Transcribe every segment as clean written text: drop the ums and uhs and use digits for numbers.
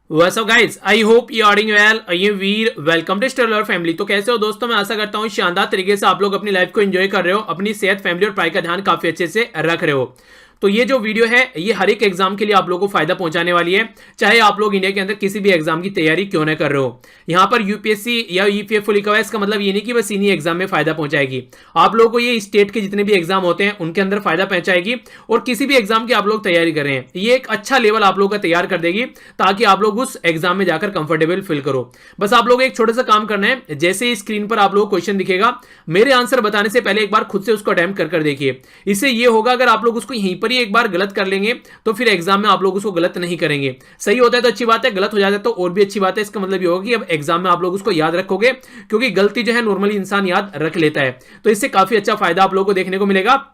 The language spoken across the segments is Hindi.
What's up guys? I hope you are doing well. I am Veer, welcome to stellar family. तो कैसे हो दोस्तों? मैं आशा करता हूँ शानदार तरीके से आप लोग अपनी लाइफ को एंजॉय कर रहे हो, अपनी सेहत, फैमिली और पढ़ाई का ध्यान काफी अच्छे से रख रहे हो। तो ये जो वीडियो है ये हर एक एग्जाम के लिए आप लोगों को फायदा पहुंचाने वाली है, चाहे आप लोग इंडिया के अंदर किसी भी एग्जाम की तैयारी क्यों ना कर रहे हो। यहाँ पर यूपीएससी या ईपीएफओ लिखा हुआ है, इसका मतलब ये नहीं कि बस इन्हीं एग्जाम में फायदा पहुंचाएगी। आप लोगों को ये स्टेट के जितने भी एग्जाम होते हैं उनके अंदर फायदा पहुंचाएगी, और किसी भी एग्जाम की आप लोग तैयारी कर रहे हैं ये एक अच्छा लेवल आप लोग का तैयार कर देगी, ताकि आप लोग उस एग्जाम में जाकर कंफर्टेबल फील करो। बस आप लोग एक छोटा सा काम करना है, जैसे ही स्क्रीन पर आप लोग क्वेश्चन दिखेगा, मेरे आंसर बताने से पहले एक बार खुद से उसको अटेम्प्ट कर देखिए। इससे ये होगा, अगर आप लोग उसको यहीं पर ही एक बार गलत कर लेंगे तो फिर एग्जाम में आप लोग उसको गलत नहीं करेंगे। सही होता है तो अच्छी बात है, गलत हो जाता है तो और भी अच्छी बात है। इसका मतलब ये होगा कि अब एग्जाम में आप लोग उसको याद रखोगे, क्योंकि गलती जो है नॉर्मली इंसान याद रख लेता है। तो इससे काफी अच्छा फायदा आप लोगों को देखने को मिलेगा।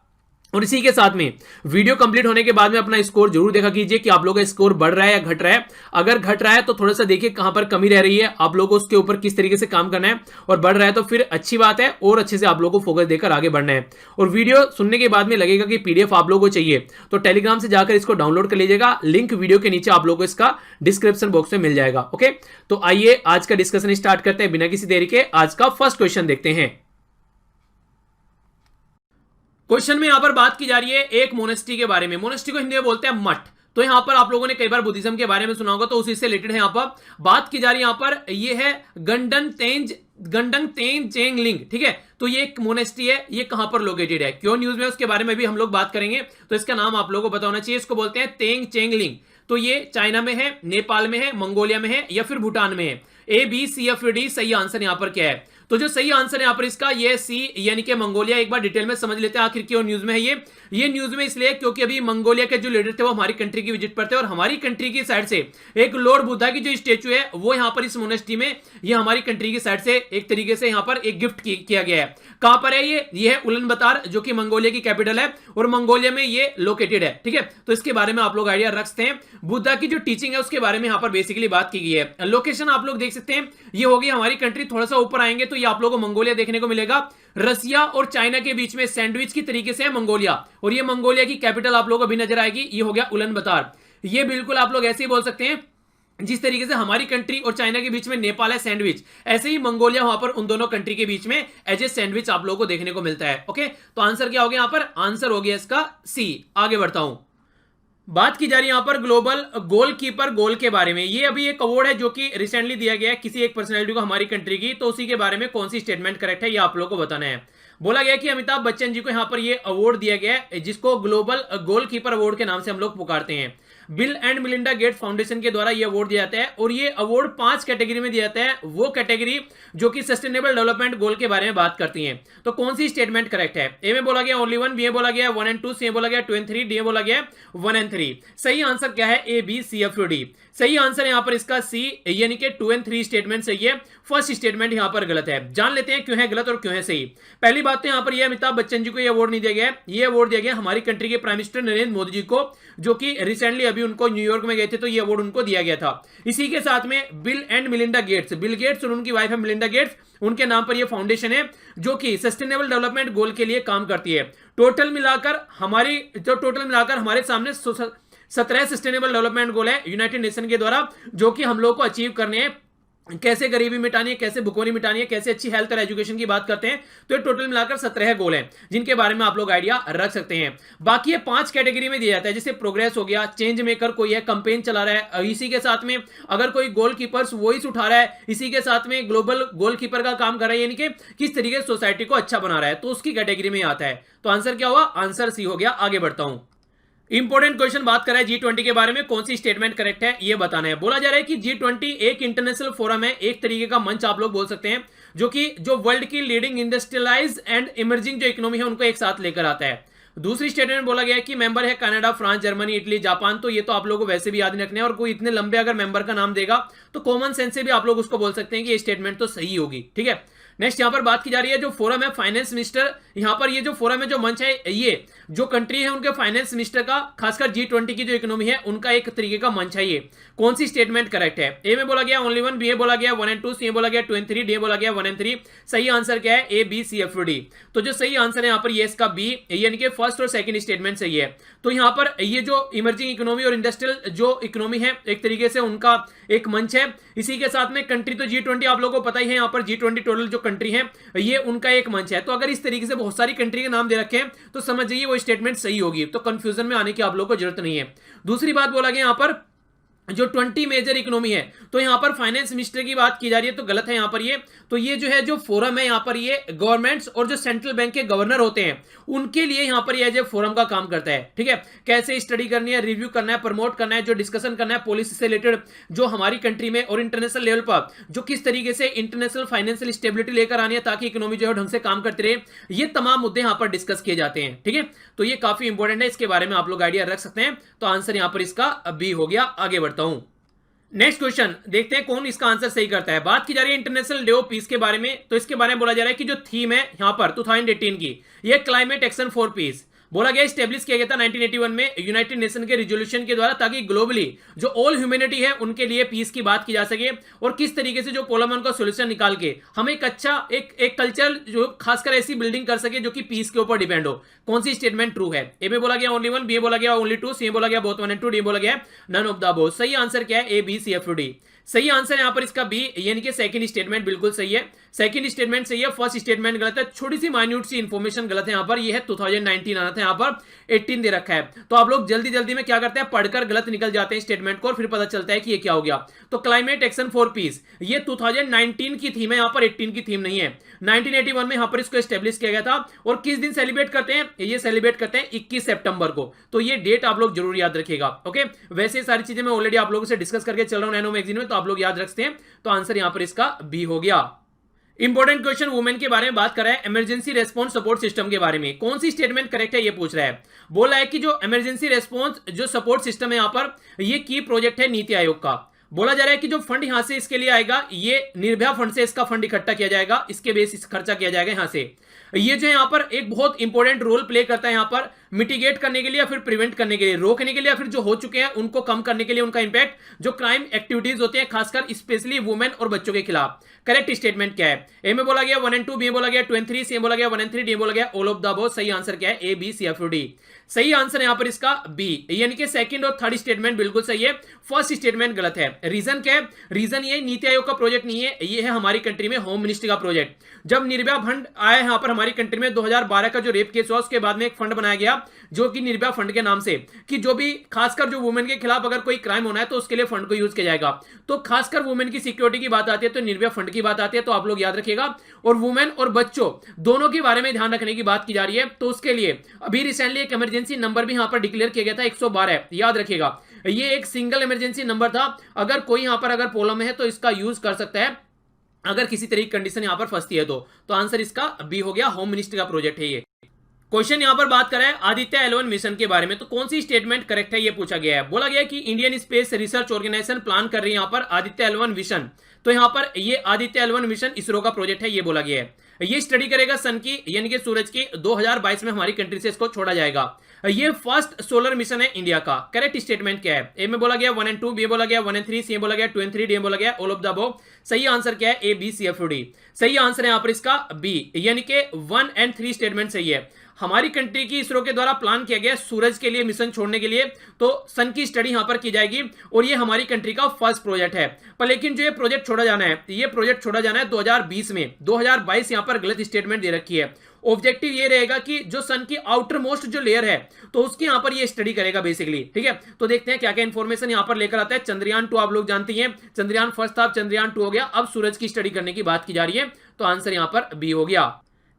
और इसी के साथ में वीडियो कंप्लीट होने के बाद में अपना स्कोर जरूर देखा कीजिए कि आप लोगों का स्कोर बढ़ रहा है या घट रहा है। अगर घट रहा है तो थोड़ा सा देखिए कहां पर कमी रह रही है, आप लोगों को उसके ऊपर किस तरीके से काम करना है, और बढ़ रहा है तो फिर अच्छी बात है, और अच्छे से आप लोगों को फोकस देकर आगे बढ़ना है। और वीडियो सुनने के बाद में लगेगा कि पीडीएफ आप लोगों को चाहिए तो टेलीग्राम से जाकर इसको डाउनलोड कर लीजिएगा, लिंक वीडियो के नीचे आप लोगों को इसका डिस्क्रिप्शन बॉक्स में मिल जाएगा। ओके, तो आइए आज का डिस्कशन स्टार्ट करते हैं बिना किसी देरी के। आज का फर्स्ट क्वेश्चन देखते हैं। क्वेश्चन में यहां पर बात की जा रही है एक मोनेस्ट्री के बारे में। मोनेस्ट्री को हिंदी में बोलते हैं मठ। तो यहां पर आप लोगों ने कई बार बुद्धिज्म के बारे में सुना होगा, तो उसी से रिलेटेड है यहां पर बात की जा रही है। यहां पर ये है गंडंग तेंज चेंग लिंग। ठीक है, तो ये एक मोनेस्ट्री है, ये कहां पर लोकेटेड है, क्यों न्यूज में, उसके बारे में भी हम लोग बात करेंगे। तो इसका नाम आप लोगों को पता होना चाहिए। इसको बोलते हैं तेंग चेंग लिंग। तो ये चाइना में है, नेपाल में है, मंगोलिया में है, या फिर भूटान में है। ए बी सी या फिर डी सही आंसर यहां पर क्या है? तो जो सही आंसर है यहां पर इसका ये सी यानी कि मंगोलिया। एक बार डिटेल में समझ लेते हैं आखिर क्यों न्यूज में है ये न्यूज में इसलिए क्योंकि अभी मंगोलिया के जो लीडर थे वो हमारी कंट्री की विजिट पर थे, और हमारी कंट्री की साइड से एक लॉर्ड बुद्धा की जो स्टेचू है वो यहां पर इस मोनेस्ट्री में, ये हमारी कंट्री की साइड से एक तरीके से यहां पर एक गिफ्ट किया गया है। कहां पर है ये है उलानबातर, जो कि मंगोलिया की कैपिटल है, और मंगोलिया में ये लोकेटेड है। ठीक है, तो इसके बारे में आप लोग आइडिया रख सकते हैं। बुद्धा की जो टीचिंग है उसके बारे में यहां पर बेसिकली बात की गई है। लोकेशन आप लोग देख सकते हैं, ये होगी हमारी कंट्री। थोड़ा सा ऊपर आएंगे तो ये आप लोगों को मंगोलिया देखने को मिलेगा। रसिया और चाइना के बीच में सैंडविच की तरीके से है मंगोलिया, और ये मंगोलिया की कैपिटल आप लोगों को भी नजर आएगी, ये हो गया उलानबातर। ये बिल्कुल आप लोग ऐसे ही बोल सकते हैं जिस तरीके से हमारी कंट्री और चाइना के बीच में नेपाल है सैंडविच, ऐसे ही मंगोलिया वहां पर उन दोनों कंट्री के बीच में एज ए सैंडविच आप लोगों को देखने को मिलता है। ओके, तो आंसर क्या हो गया? यहां पर आंसर हो गया इसका सी। आगे बढ़ता हूं। बात की जा रही है यहां पर ग्लोबल गोलकीपर गोल के बारे में। ये अभी एक अवार्ड है जो कि रिसेंटली दिया गया है किसी एक पर्सनैलिटी को हमारी कंट्री की, तो उसी के बारे में कौन सी स्टेटमेंट करेक्ट है ये आप लोगों को बताना है। बोला गया कि अमिताभ बच्चन जी को यहां पर ये अवार्ड दिया गया है, जिसको ग्लोबल गोलकीपर अवार्ड के नाम से हम लोग पुकारते हैं। Bill and Melinda Gates foundation के द्वारा ये अवार्ड दिया जाता है, और ये अवार्ड 5 कैटेगरी में दिया जाता है। वो कैटेगरी जो कि सस्टेनेबल डेवलपमेंट गोल के बारे में बात करती है। तो कौन सी स्टेटमेंट करेक्ट है? ए में बोला गया ओनली 1, बी में बोला गया 1 एंड 2, सी में बोला गया 2 एंड 3, डी में बोला गया 1 एंड 3। सही आंसर क्या है? ए बी सी या फिर डी। सही आंसर यहां पर इसका सी, यानी कि 2 एंड 3 स्टेटमेंट सही है। फर्स्ट स्टेटमेंट यहां पर गलत है। जान लेते हैं क्यों है गलत और क्यों है सही। पहली बात तो यहां पर यह अमिताभ बच्चन जी को यह अवार्ड नहीं दिया गया है, यह अवार्ड दिया गया हमारी कंट्री के प्राइम मिनिस्टर नरेंद्र मोदी जी को, जो कि रिसेंटली अभी उनको न्यूयॉर्क में गए थे, तो यह अवार्ड उनको दिया गया था। इसी के साथ में bill and Melinda Gates, Bill Gates और उनकी वाइफ है मिलिंडा गेट्स, उनके नाम पर यह फाउंडेशन है जो कि सस्टेनेबल डेवलपमेंट गोल के लिए काम करती है। टोटल मिलाकर हमारे सामने 17 सस्टेनेबल डेवलपमेंट गोल है यूनाइटेड नेशन के द्वारा, जो कि हम लोग को अचीव करने हैं। कैसे गरीबी मिटानी है, कैसे भुखमरी मिटानी है, कैसे अच्छी हेल्थ और एजुकेशन की बात करते हैं, तो ये टोटल मिलाकर 17 गोल हैं, जिनके बारे में आप लोग आइडिया रख सकते हैं। बाकी ये 5 कैटेगरी में दिया जाता है, जैसे प्रोग्रेस हो गया, चेंज मेकर कोई है, कंपेन चला रहा है, इसी के साथ में अगर कोई गोल कीपर्स वॉइस उठा रहा है, इसी के साथ में ग्लोबल गोल कीपर का काम कर रहा है, यानी कि किस तरीके से सोसाइटी को अच्छा बना रहा है, तो उसकी कैटेगरी में आता है। तो आंसर क्या हुआ? आंसर सी हो गया। आगे बढ़ता हूं। इंपॉर्टेंट क्वेश्चन बात कर रहा है G20 के बारे में, कौन सी स्टेटमेंट करेक्ट है ये बताना है। बोला जा रहा है कि G20 एक इंटरनेशनल फोरम है, एक तरीके का मंच आप लोग बोल सकते हैं, जो वर्ल्ड की लीडिंग इंडस्ट्रियलाइज एंड इमर्जिंग जो इकोनॉमी है उनको एक साथ लेकर आता है। दूसरी स्टेटमेंट बोला गया है कि मेंबर है Canada, France, Germany, Italy, Japan. तो ये तो आप लोगों को वैसे भी याद नहीं रखने हैं, और कोई इतने लंबे अगर मेंबर का नाम देगा तो कॉमन सेंस से भी आप लोग उसको बोल सकते हैं कि ये स्टेटमेंट तो सही होगी। ठीक है, नेक्स्ट यहां पर बात की जा रही है जो फोरम है फाइनेंस मिनिस्टर, यहां पर ये जो फोरम है जो मंच है ये जो कंट्री है उनके फाइनेंस मिनिस्टर का खासकर G20 की जो इकोनॉमी है उनका एक तरीके का मंच है ये। कौन सी स्टेटमेंट करेक्ट है? ए में बोला गया ओनली 1, बी में बोला गया 1 and 2, सी में बोला गया 2 and 3, डी में बोला गया 1 and 3। सही आंसर क्या है? A B C F D. तो जो सही आंसर है यहां पर ये इसका बी, यानी कि फर्स्ट और सेकंड स्टेटमेंट सही है। तो यहां पर ये जो इमर्जिंग इकोनॉमी और इंडस्ट्रियल जो इकोनॉमी है एक तरीके से उनका एक मंच है। इसी के साथ में कंट्री तो G20 आप लोगों को पता ही है, यहां पर G20 टोटल जो कंट्री है ये उनका एक मंच है। तो अगर इस तरीके से बहुत सारी कंट्री के नाम दे रखे हैं तो समझ जाइए वो स्टेटमेंट सही होगी, तो कंफ्यूजन में आने की आप लोगों को जरूरत नहीं है। दूसरी बात बोला गया यहां पर जो 20 मेजर इकोनॉमी है, तो यहां पर फाइनेंस मिनिस्टर की बात की जा रही है तो गलत है यहां पर ये। तो ये जो है जो फोरम है यहां पर ये गवर्नमेंट्स और जो सेंट्रल बैंक के गवर्नर होते हैं उनके लिए यहां पर ये जो फोरम का काम करता है। ठीक है, कैसे स्टडी करनी है, रिव्यू करना है, प्रमोट करना है, जो डिस्कशन करना है पॉलिसी से रिलेटेड जो हमारी कंट्री में और इंटरनेशनल लेवल पर जो किस तरीके से इंटरनेशनल फाइनेंशियल स्टेबिलिटी लेकर आनी है ताकि इकोनॉमी जो है ढंग से काम करती रहे, ये तमाम मुद्दे यहां पर डिस्कस किए जाते हैं। ठीक है, तो ये काफी इंपॉर्टेंट है, इसके बारे में आप लोग आइडिया रख सकते हैं। तो आंसर यहां पर इसका बी हो गया। आगे बढ़ता हूं, नेक्स्ट क्वेश्चन देखते हैं कौन इसका आंसर सही करता है। बात की जा रही है इंटरनेशनल डे ऑफ पीस के बारे में, तो इसके बारे में बोला जा रहा है कि जो थीम है यहां पर 2018 की ये क्लाइमेट एक्शन फॉर पीस बोला गया, स्टेब्लिश किया गया था 1981 में यूनाइटेड नेशन के रिजोल्यूशन के द्वारा ताकि ग्लोबली जो ऑल ह्यूमैनिटी है उनके लिए पीस की बात की जा सके और किस तरीके से जो प्रॉब्लम है उनका सॉल्यूशन निकाल के हम एक अच्छा एक कल्चर जो खासकर ऐसी बिल्डिंग कर सके जो कि पीस के ऊपर डिपेंड हो। कौन सी स्टेटमेंट ट्रू है? ए में बोला गया ओनली 1, बी में बोला गया ओनली 2, सी में बोला गया बोथ 1 and 2, डी में बोला गया नन ऑफ द अबव। सही आंसर क्या है? A B C F D. सही आंसर यहां पर इसका बी, यानी कि सेकंड स्टेटमेंट बिल्कुल सही है। सेकंड स्टेटमेंट सही है, फर्स्ट स्टेटमेंट गलत है। छोटी सी माइन्यूट सी इंफॉर्मेशन गलत है यहां पर, यह है 2019 आना था, यहां पर 18 दे रखा है। तो आप लोग जल्दी जल्दी में क्या करते हैं, पढ़कर गलत निकल जाते हैं स्टेटमेंट को और फिर पता चलता है कि ये क्या हो गया। तो क्लाइमेट एक्शन फॉर पीस ये 2019 की थीम है, यहां पर 18 की थीम नहीं है। 1981 में यहां पर इसको एस्टेब्लिश किया गया था और किस दिन सेलिब्रेट करते हैं? ये सेलिब्रेट करते हैं 21 सितंबर को। तो ये डेट आप लोग जरूर याद रखिएगा। ओके, वैसे सारी चीजें मैं ऑलरेडी आप लोगों से डिस्कस करके चल रहा हूं नैनो मैगजीन में, तो आप लोग याद रखते हैं। तो आंसर यहां पर इसका बी हो गया। इंपॉर्टेंट क्वेश्चन वुमेन के बारे में बात कर रहा है, इमरजेंसी रेस्पॉन्स सपोर्ट सिस्टम के बारे में। कौन सी स्टेटमेंट करेक्ट है ये पूछ रहा है। बोला है कि जो इमरजेंसी रेस्पॉन्स जो सपोर्ट सिस्टम है यहां पर ये की प्रोजेक्ट है नीति आयोग का। बोला जा रहा है कि जो फंड यहां से इसके लिए आएगा ये निर्भया फंड से इसका फंड इकट्ठा किया जाएगा, इसके बेस खर्चा किया जाएगा यहां से। ये जो यहां पर एक बहुत इंपॉर्टेंट रोल प्ले करता है यहां पर मिटिगेट करने के लिए या फिर प्रिवेंट करने के लिए, रोकने के लिए या फिर जो हो चुके हैं उनको कम करने के लिए, उनका इंपैक्ट जो क्राइम एक्टिविटीज होते हैं खासकर स्पेशली वुमेन और बच्चों के खिलाफ। करेक्ट स्टेटमेंट क्या है? ए में बोला गया 1 and 2, बी में बोला गया 2 and 3, सी में बोला गया 1 and 3, डी में बोला गया ऑल ऑफ द अबव। सही आंसर क्या है? A B C F D. सही आंसर यहां पर इसका बी, यानी कि सेकंड और थर्ड स्टेटमेंट बिल्कुल सही है, फर्स्ट स्टेटमेंट गलत है। रीजन क्या है? रीजन ये नीति आयोग का प्रोजेक्ट नहीं है, ये है हमारी कंट्री में होम मिनिस्ट्री का प्रोजेक्ट। जब निर्भया फंड आया यहां पर हमारी कंट्री में 2012 का जो रेप केस हुआ उसके बाद में एक फंड बनाया गया जो कि निर्भया फंड के नाम से, कि जो भी खासकर जो वुमेन के खिलाफ अगर कोई क्राइम होना है तो उसके लिए फंड को यूज किया जाएगा। तो खासकर वुमेन की सिक्योरिटी की बात आती है तो निर्भया फंड की बात आती है, तो आप लोग याद रखिएगा। और वुमेन और बच्चों दोनों के बारे में ध्यान रखने की बात की जा रही है, तो उसके लिए अभी रिसेंटली एक इमरजेंसी नंबर भी यहां पर डिक्लेयर किया गया था 112। याद रखिएगा ये एक सिंगल इमरजेंसी नंबर था, अगर कोई यहां पर अगर प्रॉब्लम है तो इसका यूज कर सकता है अगर किसी तरह की कंडीशन यहां पर फंसती है तो आंसर इसका बी हो गया, होम मिनिस्ट्री का प्रोजेक्ट है ये। क्वेश्चन यहां पर बात कर रहा है आदित्य L1 मिशन के बारे में, तो कौन सी स्टेटमेंट करेक्ट है ये पूछा गया है। बोला गया कि Indian space research organisation plan कर रही है यहां पर आदित्य L1 मिशन। तो यहां पर ये आदित्य L1 मिशन इसरो का प्रोजेक्ट है, ये बोला गया है। ये स्टडी करेगा सन की यानी कि सूरज की 2022 में हमारी कंट्री से इसको छोड़ा जाएगा। ये फर्स्ट सोलर मिशन है इंडिया का। करेक्ट स्टेटमेंट क्या है? ए में बोला गया 1 and 2, बी में बोला गया 1 and 3, सी में बोला गया 2 and 3, डी में बोला गया ऑल ऑफ द अबव। सही आंसर क्या है? A B C F D. सही आंसर है यहां पर इसका बी, यानी कि 1 and 3 स्टेटमेंट सही है। हमारी कंट्री की इसरो के द्वारा प्लान किया गया सूरज के लिए मिशन छोड़ने के लिए, तो सन की स्टडी यहां पर की जाएगी और ये हमारी कंट्री का फर्स्ट प्रोजेक्ट है। पर लेकिन जो ये प्रोजेक्ट छोड़ा जाना है, ये प्रोजेक्ट छोड़ा जाना है 2020 में, 2022 यहां पर गलत स्टेटमेंट दे रखी है। ऑब्जेक्टिव ये रहेगा कि जो सन की आउटर मोस्ट जो लेयर है तो उसके यहां पर ये स्टडी करेगा बेसिकली। ठीक है, तो देखते हैं क्या क्या इंफॉर्मेशन यहां पर लेकर आता है। चंद्रयान 2 आप लोग जानते हैं, चंद्रयान फर्स्ट था, चंद्रयान 2 हो गया, अब सूरज की स्टडी करने की बात की जा रही है, तो आंसर यहां पर बी हो गया।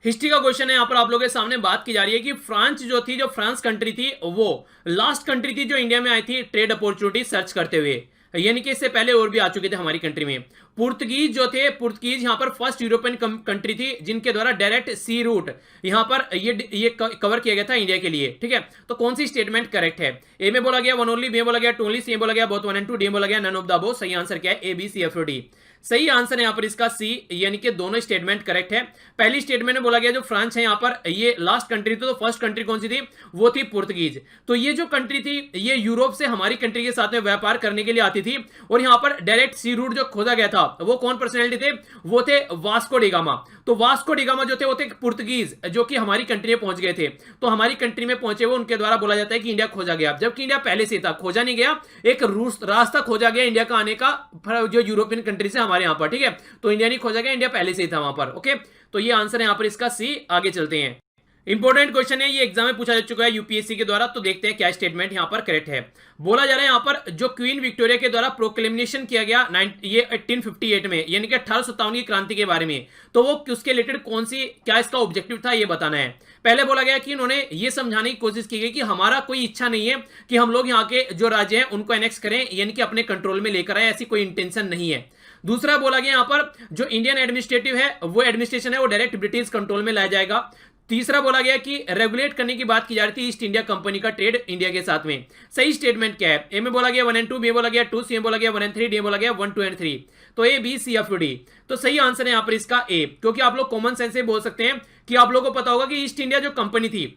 हिस्ट्री का क्वेश्चन है यहां पर आप लोगों के सामने बात की जा रही है कि फ्रांस जो थी, जो फ्रांस कंट्री थी वो लास्ट कंट्री थी जो इंडिया में आई थी ट्रेड अपॉर्चुनिटी सर्च करते हुए, यानी कि इससे पहले और भी आ चुके थे हमारी कंट्री में। पुर्तगीज जो थे, पुर्तगीज यहां पर फर्स्ट यूरोपियन कंट्री थी जिनके द्वारा डायरेक्ट सी रूट यहां पर ये कवर किया गया था इंडिया के लिए। ठीक है, तो कौन सी स्टेटमेंट करेक्ट है? ए में बोला गया 1 only, बी में बोला गया 2 only, सी में बोला गया both 1 and 2, डी में बोला गया नन ऑफ द अबव। सही आंसर क्या है? A B C F D. सही आंसर है यहाँ पर इसका सी, यानी कि दोनों स्टेटमेंट करेक्ट है। पहली स्टेटमेंट में बोला गया जो फ्रांस है यहाँ पर ये लास्ट कंट्री थी, तो फर्स्ट कंट्री कौन सी थी, वो थी पुर्तगीज। तो ये जो कंट्री थी ये यूरोप से हमारी कंट्री के साथ में व्यापार करने के लिए आती थी, और यहाँ पर डायरेक्ट सी रूट जो खोजा गया था वो कौन पर्सनैलिटी थे, वो थे वास्को डिगामा। तो वास्को डिगामा जो थे वो थे पुर्तगीज जो कि हमारी कंट्री में पहुंच गए थे, तो हमारी कंट्री में पहुंचे वो उनके द्वारा बोला जाता है कि इंडिया खोजा गया, जबकि इंडिया पहले से था, खोजा नहीं गया, एक रास्ता खोजा गया इंडिया का आने का जो यूरोपियन कंट्री से हमारे यहां पर, ठीक है। तो इंडिया नहीं खोजा गया, इंडिया पहले से ही था वहां पर, ओके। तो ये आंसर है यहां पर इसका सी। आगे चलते हैं, इंपॉर्टेंट क्वेश्चन है, ये एग्जाम में पूछा जा चुका है यूपीएससी के द्वारा, तो देखते हैं क्या स्टेटमेंट यहां पर करेक्ट है। बोला जा रहा है यहां पर जो क्वीन विक्टोरिया के द्वारा प्रोक्लेमेशन किया गया ये 1858 में, यानी कि 1857 की क्रांति के बारे में, तो वो उसके रिलेटेड कौन सी, क्या इसका ऑब्जेक्टिव था ये बताना है। पहले बोला गया कि उन्होंने ये समझाने की कोशिश की गई कि हमारा कोई इच्छा नहीं है कि हम लोग यहाँ के जो राज्य हैं उनको एनेक्स करें, यानी कि अपने कंट्रोल में लेकर आए, ऐसी कोई इंटेंशन नहीं है। दूसरा बोला गया यहाँ पर जो इंडियन एडमिनिस्ट्रेटिव है वो एडमिनिस्ट्रेशन है वो डायरेक्ट ब्रिटिश कंट्रोल में लाया जाएगा। तीसरा बोला गया कि रेगुलेट करने की बात की जा रही थी ईस्ट इंडिया कंपनी का ट्रेड इंडिया के साथ में। सही स्टेटमेंट क्या है, ए में बोला गया 1 और 2, बी में बोला गया 2, सी में बोला गया 1 और 3, डी में बोला गया 1, 2 और 3। तो A B C F D, तो सही आंसर है यहां पर इसका ए, क्योंकि आप लोग कॉमन सेंस से बोल सकते हैं कि आप लोगों को पता होगा कि ईस्ट इंडिया जो कंपनी थी,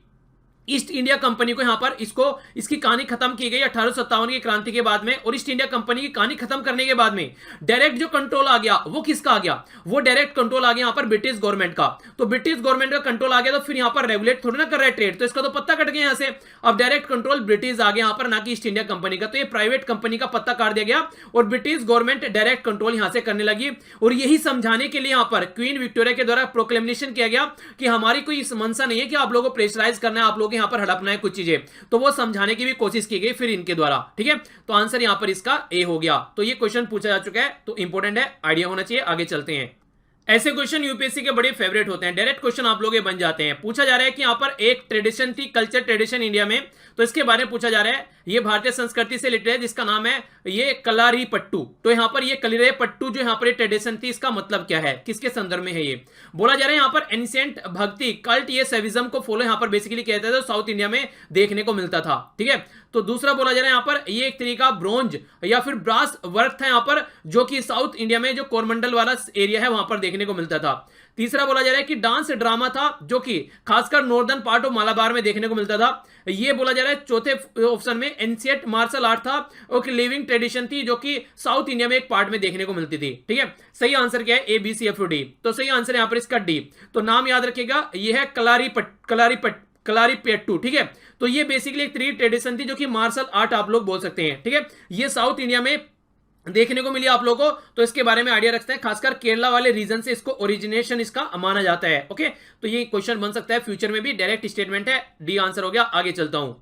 ईस्ट इंडिया कंपनी को यहां पर इसकी कहानी खत्म की गई 1857 की क्रांति के बाद में, और ईस्ट इंडिया कंपनी की कहानी खत्म करने के बाद में डायरेक्ट जो कंट्रोल आ गया वो किसका आ गया, वो डायरेक्ट कंट्रोल आ गया यहां पर ब्रिटिश गवर्नमेंट का। तो ब्रिटिश गवर्नमेंट का कंट्रोल आ गया, तो फिर यहां पर रेगुलेट थोड़ी ना कर रहा है ट्रेड, तो इसका तो पत्ता कट गया यहां से। अब डायरेक्ट कंट्रोल ब्रिटिश आ गया यहां पर, ना कि ईस्ट इंडिया कंपनी का, तो ये प्राइवेट कंपनी का पत्ता काट दिया गया और ब्रिटिश गवर्नमेंट डायरेक्ट कंट्रोल यहां से करने लगी। और यही समझाने के लिए यहां पर क्वीन विक्टोरिया के द्वारा प्रोक्लेमेशन किया गया कि हमारी कोई मंशा नहीं है कि आप लोगों को प्रेशराइज करना है, आप लोग यहां पर हड़पना है कुछ चीजें, तो वो समझाने की भी कोशिश की गई फिर इनके द्वारा, ठीक है। तो आंसर यहां पर इसका ए हो गया। तो ये क्वेश्चन पूछा जा चुका है, तो इंपॉर्टेंट है, आइडिया होना चाहिए। आगे चलते हैं, ऐसे क्वेश्चन यूपीएससी के बड़े फेवरेट होते हैं, डायरेक्ट क्वेश्चन आप लोग बन जाते हैं। पूछा जा रहा है कि यहां पर एक ट्रेडिशन थी, कल्चर ट्रेडिशन इंडिया में, तो इसके बारे में पूछा जा रहा है। ये भारतीय संस्कृति से रिलेटेड है, जिसका नाम है ये कलारी पट्टू। तो यहां पर ये कलिरे पट्टू जो यहां पर ट्रेडिशन थी, इसका मतलब क्या है, किसके संदर्भ में है ये बोला जा रहा है। यहां पर एंशिएंट भक्ति कल्ट, ये सेविज्म को फॉलो यहां पर बेसिकली कहते थे, साउथ इंडिया में देखने को मिलता था, ठीक है। तो दूसरा बोला जा रहा है यहां पर ये एक तरीका ब्रोंज या फिर ब्रास वर्क था यहां पर, जो कि साउथ इंडिया में जो कोरमंडल वाला एरिया है वहां पर देखने को मिलता था। तीसरा बोला जा रहा है कि डांस ड्रामा था, जो कि खासकर नॉर्दर्न पार्ट ऑफ मालाबार में देखने को मिलता था। ये बोला जा रहा है चौथे ऑप्शन में एंशिएंट मार्शल आर्ट था, और लिविंग ट्रेडिशन थी, जो कि साउथ इंडिया में एक पार्ट में देखने को मिलती थी, ठीक है। सही आंसर क्या है, A B C F D. तो सही आंसर यहां पर इसका डी। तो नाम याद रखिएगा, यह है कलारी पेट्टू, ठीक है। तो ये बेसिकली एक ट्रेडिशन थी जो कि मार्शल आर्ट आप लोग बोल सकते हैं, ठीक है। ये साउथ इंडिया में देखने को मिली आप लोगों को, तो इसके बारे में आइडिया रखते हैं, खासकर केरला वाले रीजन से इसको ओरिजिनेशन इसका माना जाता है, ओके। तो ये क्वेश्चन बन सकता है फ्यूचर में भी, डायरेक्ट स्टेटमेंट है, डी आंसर हो गया। आगे चलता हूं,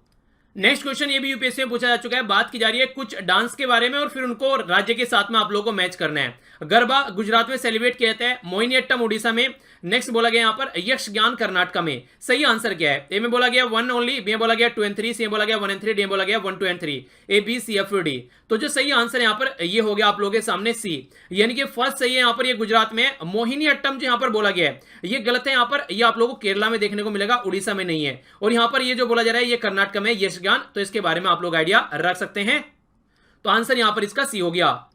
नेक्स्ट क्वेश्चन ये भी यूपीएससी में पूछा जा चुका है। बात की जा रही है कुछ डांस के बारे में, और फिर उनको राज्य के साथ में आप लोगों को मैच करना है। गरबा गुजरात में सेलिब्रेट किया जाता है, मोहिनीअट्टम उड़ीसा में, नेक्स्ट बोला गया यहां पर यक्षगान कर्नाटक में। सही आंसर क्या है, ए में बोला गया 1 ओनली, बी में बोला गया 2 और 3, सी में बोला गया 1 और 3, डी में बोला गया 1, 2 और 3, A B C F D. तो जो सही आंसर यहां पर ये हो गया आप लोगों के सामने सी, यानी कि फर्स्ट सही है यहां पर, ये गुजरात में। मोहिनीअट्टम जो यहां पर बोला गया है ये गलत है यहां पर, ये आप लोगों को केरला में देखने को मिलेगा, उड़ीसा में नहीं है। और यहां पर ये जो बोला जा रहा है ये कर्नाटक में यक्षगान, तो इसके बारे में आप लोग आइडिया रख सकते हैं। तो आंसर यहां पर इसका सी हो गया।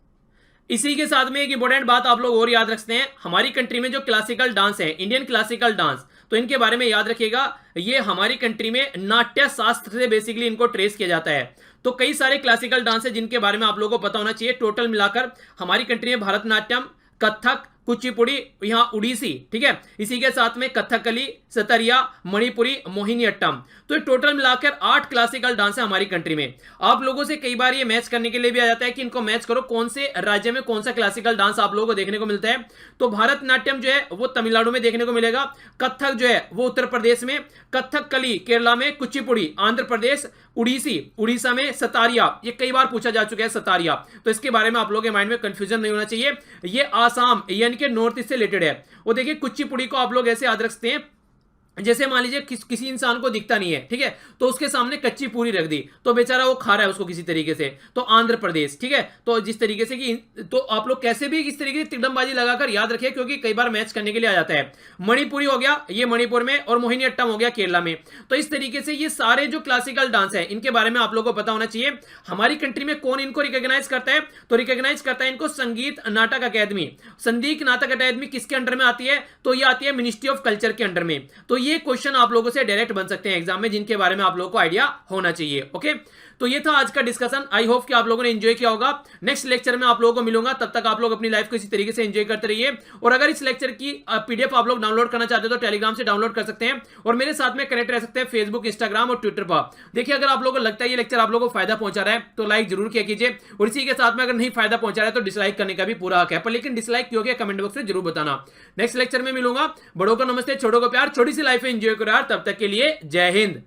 इसी के साथ में एक इंपॉर्टेंट बात आप लोग और याद रखते हैं, हमारी कंट्री में जो क्लासिकल डांस है, इंडियन क्लासिकल डांस, तो इनके बारे में याद रखिएगा, ये हमारी कंट्री में नाट्य शास्त्र से बेसिकली इनको ट्रेस किया जाता है। तो कई सारे क्लासिकल डांस है जिनके बारे में आप लोगों को पता होना चाहिए। टोटल मिलाकर हमारी कंट्री में भरतनाट्यम, कथक, कुचिपुड़ी, यहां उड़ीसी, ठीक है, इसी के साथ में कथकली, सतरिया, मणिपुरी, मोहिनीअट्टम, तो टोटल मिलाकर 8 क्लासिकल डांस है हमारी कंट्री में। आप लोगों से कई बार ये मैच करने के लिए भी आ जाता है कि इनको मैच करो कौन से राज्य में कौन सा क्लासिकल डांस आप लोगों को देखने को मिलता है। तो भारतनाट्यम जो है वो तमिलनाडु में देखने को मिलेगा, कथक जो है वो उत्तर प्रदेश में, कथकली केरला में, कुचिपुड़ी आंध्र प्रदेश, उड़ीसी उड़ीसा में, सतारिया ये कई बार पूछा जा चुका है सतारिया, तो इसके बारे में आप लोगों के माइंड में कंफ्यूजन नहीं होना चाहिए, ये आसाम यानी कि नॉर्थ ईस्ट से रिलेटेड है। और देखिए कुचिपुड़ी को आप लोग ऐसे याद रखते हैं जैसे मान लीजिए किसी इंसान को दिखता नहीं है, ठीक है, तो उसके सामने कच्ची पूरी रख दी तो बेचारा वो खा रहा है उसको किसी तरीके से, तो आंध्र प्रदेश, ठीक है। तो जिस तरीके से कि तो आप लोग कैसे भी इस तरीके से तिकड़मबाजी लगाकर याद रखिए, क्योंकि कई बार मैच करने के लिए आ जाता है। मणिपुरी हो गया ये मणिपुर में, और मोहिनीअट्टम हो गया केरला में। तो इस तरीके से ये सारे जो क्लासिकल डांस है इनके बारे में आप लोगों को पता होना चाहिए। हमारी कंट्री में कौन इनको रिकॉग्नाइज करता है, तो रिकॉग्नाइज करता है इनको संगीत नाटक अकेदमी। संगीत नाटक अकेदमी किसके अंडर में आती है, तो ये आती है मिनिस्ट्री ऑफ कल्चर के अंडर में। तो ये क्वेश्चन आप लोगों से डायरेक्ट बन सकते हैं एग्जाम में, जिनके बारे में आप लोगों को आइडिया होना चाहिए। ओके, तो ये था आज का डिस्कशन। आई होप कि आप लोगों ने एंजॉय किया होगा। नेक्स्ट लेक्चर में आप लोगों को मिलूंगा, तब तक आप लोग अपनी लाइफ को इसी तरीके से एंजॉय करते रहिए। और अगर इस लेक्चर की पीडीएफ आप लोग डाउनलोड करना चाहते हो तो टेलीग्राम से डाउनलोड कर सकते हैं, और मेरे साथ में कनेक्ट रह सकते हैं फेसबुक, इंस्टाग्राम और ट्विटर पर। देखिए, अगर आप लोगों को लगता है ये लेक्चर आप लोगों को फायदा पहुंचा रहा है तो लाइक जरूर किया कीजिए, और इसी के साथ में अगर नहीं फायदा पहुंचा रहा है तो डिसलाइक करने का भी पूरा हक है, पर लेकिन डिसलाइक क्यों किया कमेंट बॉक्स में जरूर बताना। नेक्स्ट लेक्चर में मिलूंगा। बड़ों को नमस्ते, छोटों को प्यार, छोटी सी लाइफ एंजॉय करो यार। तब तक के लिए जय हिंद।